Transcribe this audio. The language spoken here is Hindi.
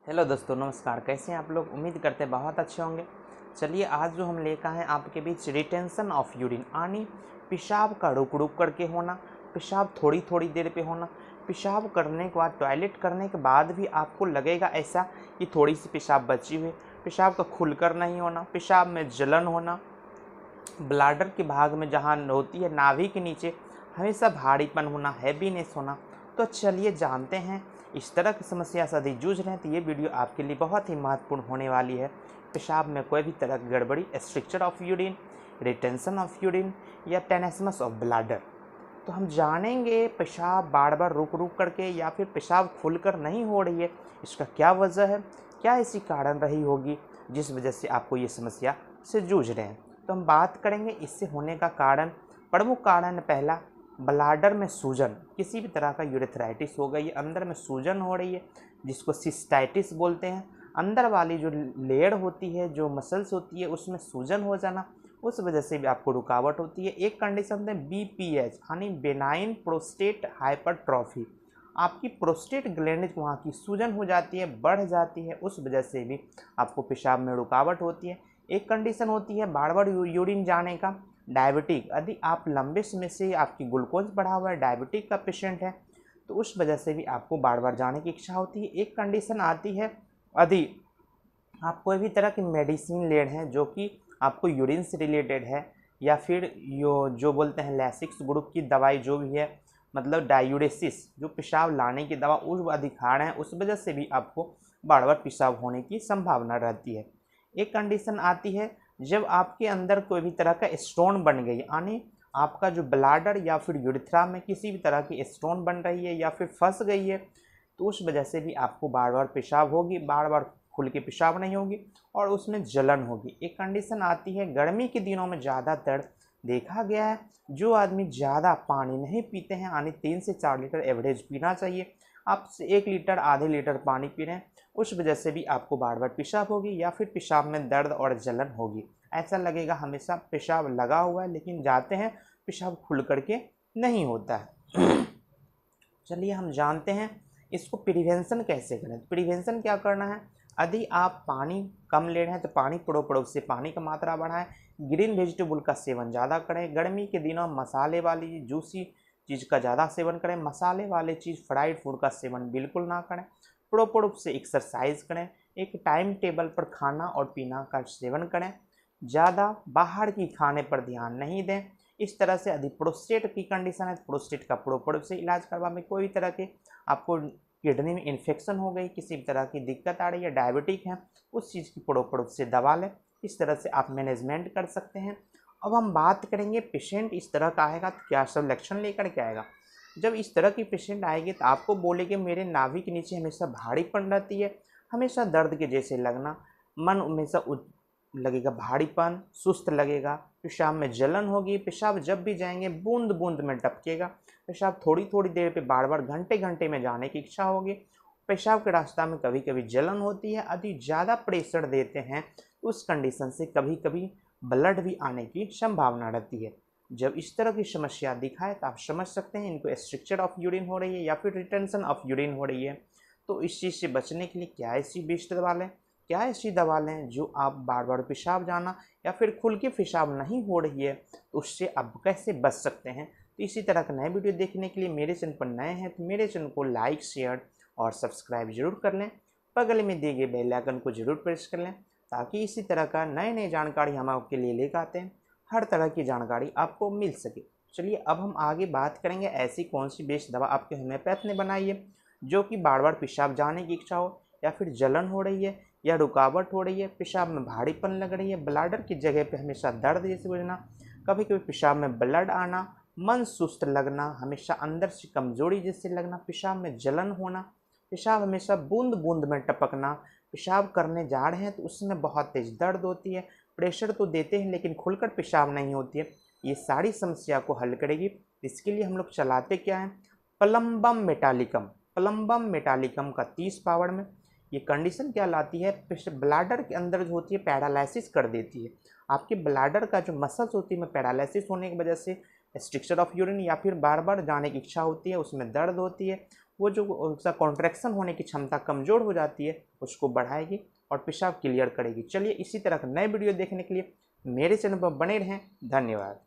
हेलो दोस्तों, नमस्कार। कैसे हैं आप लोग? उम्मीद करते हैं बहुत अच्छे होंगे। चलिए, आज जो हम लेकर आए हैं आपके बीच रिटेंशन ऑफ यूरिन, यानी पेशाब का रुक रुक करके होना, पेशाब थोड़ी थोड़ी देर पे होना, पेशाब करने के बाद, टॉयलेट करने के बाद भी आपको लगेगा ऐसा कि थोड़ी सी पेशाब बची हुई, पेशाब का खुलकर नहीं होना, पेशाब में जलन होना, ब्लाडर के भाग में जहाँ होती है नाभि के नीचे हमेशा भारीपन होना, हैवीनेस होना। तो चलिए जानते हैं, इस तरह की समस्या से यदि जूझ रहे हैं तो ये वीडियो आपके लिए बहुत ही महत्वपूर्ण होने वाली है। पेशाब में कोई भी तरह की गड़बड़ी, structure of urine, retention of urine या टेनेस्मस ऑफ ब्लाडर। तो हम जानेंगे पेशाब बार बार रुक रुक करके या फिर पेशाब खुलकर नहीं हो रही है, इसका क्या वजह है, क्या ऐसी कारण रही होगी जिस वजह से आपको ये समस्या से जूझ रहे हैं। तो हम बात करेंगे इससे होने का कारण। प्रमुख कारण पहला, ब्लाडर में सूजन, किसी भी तरह का यूरेथ्राइटिस हो गई, अंदर में सूजन हो रही है जिसको सिस्टाइटिस बोलते हैं। अंदर वाली जो लेयर होती है, जो मसल्स होती है, उसमें सूजन हो जाना, उस वजह से भी आपको रुकावट होती है। एक कंडीशन है BPH, यानी बेनाइन प्रोस्टेट हाइपरट्रॉफी। आपकी प्रोस्टेट ग्लैंड वहाँ की सूजन हो जाती है, बढ़ जाती है, उस वजह से भी आपको पेशाब में रुकावट होती है। एक कंडीशन होती है बार बार यूरिन जाने का, डायबिटिक। यदि आप लंबे समय से आपकी ग्लूकोज बढ़ा हुआ है, डायबिटिक का पेशेंट है, तो उस वजह से भी आपको बार बार जाने की इच्छा होती है। एक कंडीशन आती है यदि आप कोई भी तरह की मेडिसिन ले रहे हैं जो कि आपको यूरिन से रिलेटेड है, या फिर जो बोलते हैं लैसिक्स ग्रुप की दवाई जो भी है, मतलब डायूरेसिस, जो पेशाब लाने की दवा उस दिखा रहे हैं, उस वजह से भी आपको बार बार पेशाब होने की संभावना रहती है। एक कंडीशन आती है जब आपके अंदर कोई भी तरह का स्टोन बन गई, यानी आपका जो ब्लाडर या फिर यूरिथ्रा में किसी भी तरह की स्टोन बन रही है या फिर फंस गई है, तो उस वजह से भी आपको बार बार पेशाब होगी, बार बार खुल के पेशाब नहीं होगी और उसमें जलन होगी। एक कंडीशन आती है गर्मी के दिनों में, ज़्यादातर देखा गया है जो आदमी ज़्यादा पानी नहीं पीते हैं, यानी 3 से 4 लीटर एवरेज पीना चाहिए, आप 1 लीटर आधे लीटर पानी पी रहे हैं, उस वजह से भी आपको बार बार पेशाब होगी या फिर पेशाब में दर्द और जलन होगी। ऐसा लगेगा हमेशा पेशाब लगा हुआ है, लेकिन जाते हैं पेशाब खुल करके नहीं होता है। चलिए हम जानते हैं इसको प्रिवेंशन कैसे करें। प्रिवेंशन क्या करना है, यदि आप पानी कम ले रहे हैं तो पानी पड़ोस से पानी का मात्रा बढ़ाएं, ग्रीन वेजिटेबल का सेवन ज़्यादा करें, गर्मी के दिनों मसाले वाली जूसी चीज़ का ज़्यादा सेवन करें, मसाले वाले चीज़ फ्राइड फूड का सेवन बिल्कुल ना करें, पड़ोस से एक्सरसाइज करें, एक टाइम टेबल पर खाना और पीना का सेवन करें, ज़्यादा बाहर की खाने पर ध्यान नहीं दें। इस तरह से यदि प्रोस्टेट की कंडीशन है तो प्रोस्टेट का पड़ोस से इलाज करवा में, कोई भी तरह के आपको किडनी में इन्फेक्शन हो गई, किसी भी तरह की दिक्कत आ रही है, डायबिटिक है, उस चीज़ की पड़ोस से दवा लें। इस तरह से आप मैनेजमेंट कर सकते हैं। अब हम बात करेंगे पेशेंट इस तरह का आएगा तो क्या सब लक्षण लेकर के आएगा। जब इस तरह की पेशेंट आएगी तो आपको बोलेगी मेरे नाभि के नीचे हमेशा भारीपन रहती है, हमेशा दर्द के जैसे लगना, मन हमेशा लगेगा भारीपन, सुस्त लगेगा, पेशाब में जलन होगी, पेशाब जब भी जाएंगे बूंद बूंद में टपकेगा, पेशाब थोड़ी थोड़ी देर पे बार बार घंटे घंटे में जाने की इच्छा होगी, पेशाब के रास्ता में कभी कभी जलन होती है। यदि ज़्यादा प्रेशर देते हैं तो उस कंडीशन से कभी कभी ब्लड भी आने की संभावना रहती है। जब इस तरह की समस्या दिखाए तो आप समझ सकते हैं इनको स्ट्रक्चर ऑफ यूरिन हो रही है या फिर रिटेंशन ऑफ यूरिन हो रही है। तो इस चीज़ से बचने के लिए क्या ऐसी बेस्ट दवा लें, क्या ऐसी दवा लें जो आप बार बार पेशाब जाना या फिर खुल के पेशाब नहीं हो रही है, तो उससे आप कैसे बच सकते हैं। तो इसी तरह का नए वीडियो देखने के लिए मेरे चैनल पर नए हैं तो मेरे चैनल को लाइक, शेयर और सब्सक्राइब जरूर कर लें। बगल में दिए गए बेल आइकन को जरूर प्रेस कर लें, ताकि इसी तरह का नए नए जानकारी हम आपके लिए लेकर आते हैं, हर तरह की जानकारी आपको मिल सके। चलिए अब हम आगे बात करेंगे ऐसी कौन सी बेस्ट दवा आपके होम्योपैथ ने बनाई है जो कि बार बार पेशाब जाने की इच्छा हो, या फिर जलन हो रही है, या रुकावट हो रही है, पेशाब में भारीपन लग रही है, ब्लाडर की जगह पे हमेशा दर्द जैसे बुझना, कभी कभी पेशाब में ब्लड आना, मन सुस्त लगना, हमेशा अंदर से कमजोरी जैसे लगना, पेशाब में जलन होना, पेशाब हमेशा बूंद बूंद में टपकना, पेशाब करने जा रहे हैं तो उसमें बहुत तेज दर्द होती है, प्रेशर तो देते हैं लेकिन खुलकर पेशाब नहीं होती है। ये सारी समस्या को हल करेगी। इसके लिए हम लोग चलाते क्या हैं, प्लम्बम मेटालिकम। प्लम्बम मेटालिकम का 30 पावर में। ये कंडीशन क्या लाती है, ब्लाडर के अंदर जो होती है पैरालिसिस कर देती है। आपके ब्लाडर का जो मसल्स होती है में पैरालिसिस होने की वजह से स्ट्रक्चर ऑफ यूरिन या फिर बार बार जाने की इच्छा होती है, उसमें दर्द होती है, वो जो उसका कॉन्ट्रैक्शन होने की क्षमता कमज़ोर हो जाती है उसको बढ़ाएगी और पेशाब क्लियर करेगी। चलिए इसी तरह नए वीडियो देखने के लिए मेरे चैनल पर बने रहें। धन्यवाद।